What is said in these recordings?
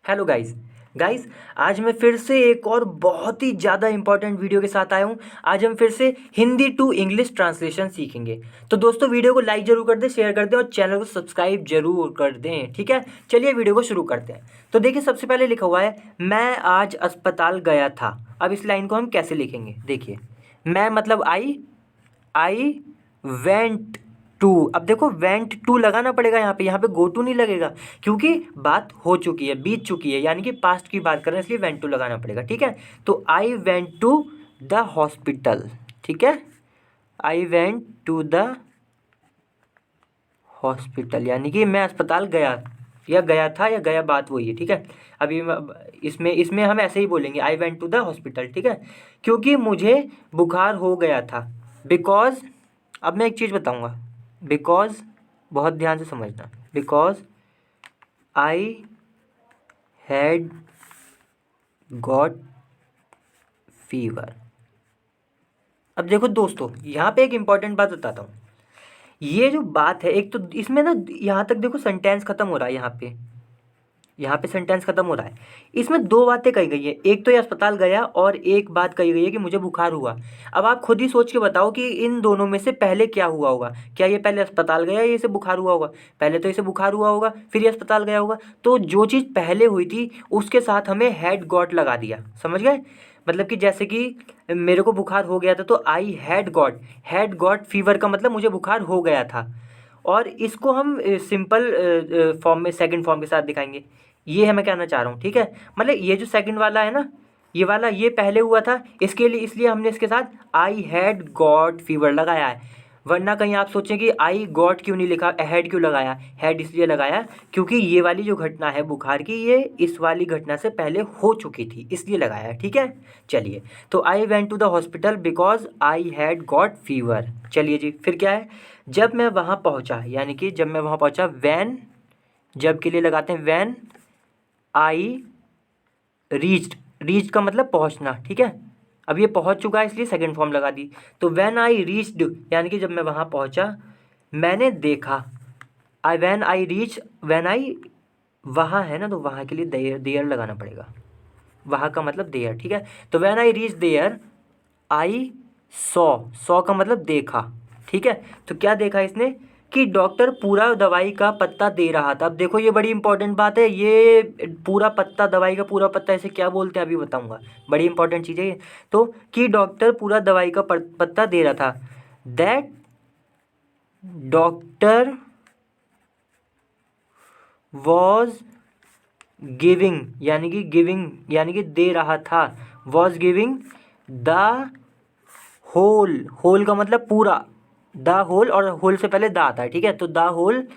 Hello guys आज मैं फिर से एक और बहुत ही ज़्यादा इंपॉर्टेंट वीडियो के साथ आया हूँ। आज हम फिर से हिंदी टू इंग्लिश ट्रांसलेशन सीखेंगे। तो दोस्तों वीडियो को लाइक जरूर कर दें, शेयर कर दें और चैनल को सब्सक्राइब जरूर कर दें। ठीक है, चलिए वीडियो को शुरू करते हैं। तो देखिए सबसे पहले लिखा हुआ है मैं आज अस्पताल गया था। अब इस लाइन को हम कैसे लिखेंगे, देखिए मैं मतलब आई वेंट टू। अब देखो वेंट टू लगाना पड़ेगा यहाँ पे गो टू नहीं लगेगा, क्योंकि बात हो चुकी है, बीत चुकी है, यानी कि पास्ट की बात कर रहे हैं, इसलिए वेंट टू लगाना पड़ेगा। ठीक है, तो I went to the hospital. ठीक है, I went to the hospital यानी कि मैं अस्पताल गया, या गया था या गया, बात वही है। ठीक है, अभी इसमें इसमें हम ऐसे ही बोलेंगे I went to the hospital. ठीक है, क्योंकि मुझे बुखार हो गया था। बिकॉज, अब मैं एक चीज़ बताऊंगा, बिकॉज बहुत ध्यान से समझना, because I had got fever. अब देखो दोस्तों यहाँ पे एक इम्पॉर्टेंट बात बताता हूँ। ये जो बात है, एक तो इसमें ना यहाँ तक देखो सेंटेंस खत्म हो रहा है, यहाँ पे सेंटेंस खत्म हो रहा है। इसमें दो बातें कही गई है, एक तो ये अस्पताल गया और एक बात कही गई है कि मुझे बुखार हुआ। अब आप खुद ही सोच के बताओ कि इन दोनों में से पहले क्या हुआ होगा। क्या ये पहले अस्पताल गया या इसे बुखार हुआ होगा? पहले तो इसे बुखार हुआ होगा, फिर ये अस्पताल गया होगा। तो जो चीज़ पहले हुई थी उसके साथ हमें हैड गॉट लगा दिया, समझ गए? मतलब कि जैसे कि मेरे को बुखार हो गया था तो आई हैड गॉट फीवर का मतलब मुझे बुखार हो गया था। और इसको हम सिंपल फॉर्म में सेकंड फॉर्म के साथ दिखाएंगे। ये है मैं कहना चाह रहा हूँ। ठीक है, मतलब ये जो सेकंड वाला है ना, ये वाला ये पहले हुआ था, इसके लिए इसलिए हमने इसके साथ आई हैड गॉट फीवर लगाया है। वरना कहीं आप सोचें कि आई गॉट क्यों नहीं लिखा, हैड क्यों लगाया? हैड इसलिए लगाया क्योंकि ये वाली जो घटना है बुखार की, ये इस वाली घटना से पहले हो चुकी थी, इसलिए लगाया है। ठीक है, चलिए, तो I went to the hospital because I had got fever. चलिए जी, फिर क्या है? जब मैं वहाँ पहुँचा, यानी कि जब मैं वहाँ पहुँचा, वैन, जब के लिए लगाते हैं वैन आई रीच्ड का मतलब पहुंचना। ठीक है, अब ये पहुंच चुका है इसलिए सेकंड फॉर्म लगा दी। तो व्हेन आई रीच्ड यानी कि जब मैं वहाँ पहुँचा, मैंने देखा। व्हेन आई वहाँ है ना, तो वहाँ के लिए देयर लगाना पड़ेगा। वहाँ का मतलब देयर। ठीक है, तो when I reach there I saw का मतलब देखा। ठीक है, तो क्या देखा इसने कि डॉक्टर पूरा दवाई का पत्ता दे रहा था। अब देखो ये बड़ी इंपॉर्टेंट बात है, ये पूरा पत्ता, दवाई का पूरा पत्ता इसे क्या बोलते हैं अभी बताऊंगा, बड़ी इंपॉर्टेंट चीज़ है ये। तो कि डॉक्टर पूरा दवाई का पत्ता दे रहा था। दैट डॉक्टर वॉज गिविंग यानी कि दे रहा था, वॉज गिविंग द होल का मतलब पूरा, द होल, और होल से पहले द आता है। ठीक है, तो द होल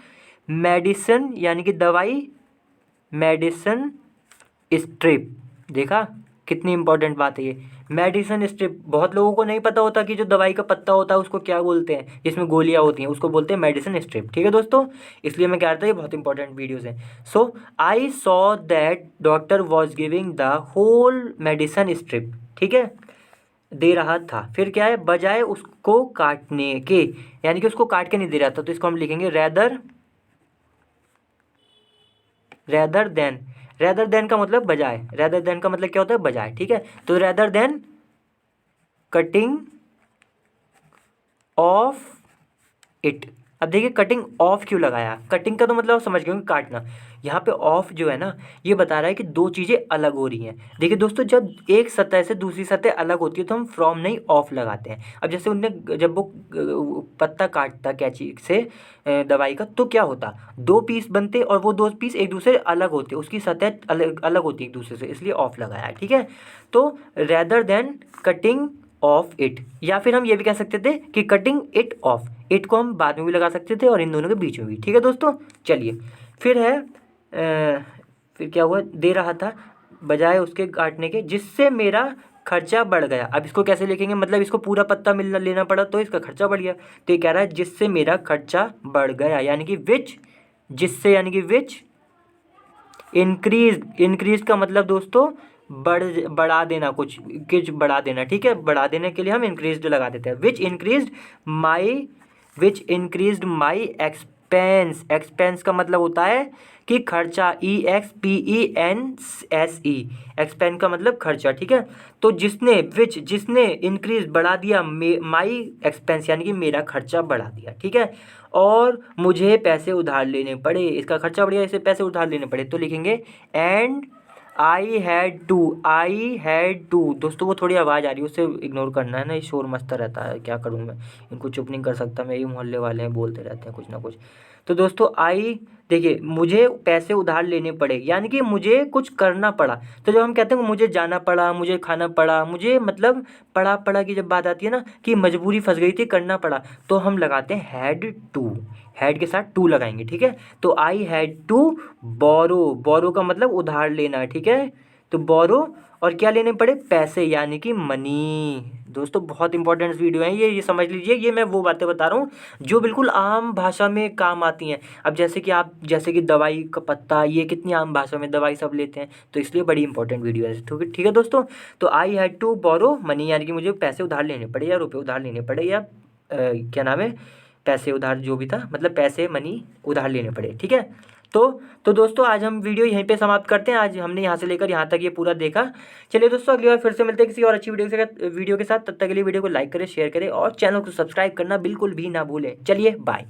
मेडिसिन यानी कि दवाई, मेडिसिन स्ट्रिप। देखा कितनी इंपॉर्टेंट बात है ये, मेडिसिन स्ट्रिप। बहुत लोगों को नहीं पता होता कि जो दवाई का पत्ता होता है उसको क्या बोलते हैं, जिसमें गोलियां होती हैं उसको बोलते हैं मेडिसिन स्ट्रिप। ठीक है दोस्तों, इसलिए मैं कह रहा था ये बहुत इंपॉर्टेंट वीडियोस हैं। So I saw that doctor was giving the whole medicine strip. ठीक है, दे रहा था। फिर क्या है, बजाय उसको काटने के, यानी कि उसको काट के नहीं दे रहा था, तो इसको हम लिखेंगे रेदर देन। रेदर देन का मतलब बजाय, रेदर देन का मतलब क्या होता है, बजाय। ठीक है, तो rather than cutting of it. अब देखिए कटिंग ऑफ क्यों लगाया, कटिंग का तो मतलब आप समझ गए होंगे काटना। यहाँ पे ऑफ जो है ना, ये बता रहा है कि दो चीज़ें अलग हो रही हैं। देखिए दोस्तों, जब एक सतह से दूसरी सतह अलग होती है तो हम फ्रॉम नहीं ऑफ लगाते हैं। अब जैसे उनने जब वो पत्ता काटता कैंची से दवाई का, तो क्या होता, दो पीस बनते और वो दो पीस एक दूसरे अलग होते, उसकी सतह अलग अलग होती है एक दूसरे से, इसलिए ऑफ लगाया है। ठीक है, तो rather than cutting of it, या फिर हम ये भी कह सकते थे कि कटिंग इट ऑफ। इट को हम बाद में भी लगा सकते थे और इन दोनों के बीच में भी। ठीक है दोस्तों, चलिए फिर है फिर क्या हुआ, दे रहा था बजाय उसके काटने के, जिससे मेरा खर्चा बढ़ गया। अब इसको कैसे लिखेंगे, मतलब इसको पूरा पत्ता मिलना लेना पड़ा तो इसका खर्चा बढ़ गया। तो ये कह रहा है जिससे मेरा खर्चा बढ़ गया, यानी कि विच, जिससे यानी कि विच इंक्रीज का मतलब दोस्तों बढ़ा देना, कुछ बढ़ा देना। ठीक है, बढ़ा देने के लिए हम इंक्रीज लगा देते हैं। Which increase my expense. Expense का मतलब होता है कि खर्चा, EXPENSE। एक्सपेंस का मतलब खर्चा, ठीक है। तो जिसने इंक्रीज बढ़ा दिया माई एक्सपेंस, यानी कि मेरा खर्चा बढ़ा दिया, ठीक है। और मुझे पैसे उधार लेने पड़े, इसका खर्चा बढ़ गया, इसे पैसे उधार लेने पड़े, तो लिखेंगे एंड आई हैड टू। दोस्तों वो थोड़ी आवाज़ आ रही है, उसे इग्नोर करना है ना, ये शोर मचता रहता है, क्या करूँ मैं, इनको चुप नहीं कर सकता मैं, ये मोहल्ले वाले हैं बोलते रहते हैं कुछ ना कुछ। तो दोस्तों देखिए मुझे पैसे उधार लेने पड़े, यानी कि मुझे कुछ करना पड़ा। तो जब हम कहते हैं मुझे जाना पड़ा, मुझे खाना पड़ा, मुझे मतलब पड़ा की जब बात आती है ना कि मजबूरी फंस गई थी, करना पड़ा, तो हम लगाते हैं हैड टू। हैड के साथ टू लगाएंगे, ठीक है। तो आई हैड टू बोरो का मतलब उधार लेना, ठीक है। तो बोरो, और क्या लेने पड़े, पैसे, यानी कि मनी। दोस्तों बहुत इंपॉर्टेंट वीडियो है ये समझ लीजिए, ये मैं वो बातें बता रहा हूँ जो बिल्कुल आम भाषा में काम आती हैं। अब जैसे कि दवाई का पत्ता, ये कितनी आम भाषा में दवाई सब लेते हैं, तो इसलिए बड़ी इंपॉर्टेंट वीडियो है, ठीक है दोस्तों। तो I had to borrow money, यानी कि मुझे पैसे उधार लेने पड़े या रुपये उधार लेने पड़े, या क्या नाम है, पैसे उधार, जो भी था, मतलब पैसे मनी उधार लेने पड़े, ठीक है। तो दोस्तों आज हम वीडियो यहीं पे समाप्त करते हैं। आज हमने यहाँ से लेकर यहाँ तक ये पूरा देखा। चलिए दोस्तों अगली बार फिर से मिलते हैं किसी और अच्छी वीडियो के साथ। तब तक के लिए वीडियो को लाइक करें, शेयर करें और चैनल को सब्सक्राइब करना बिल्कुल भी ना भूलें। चलिए बाय।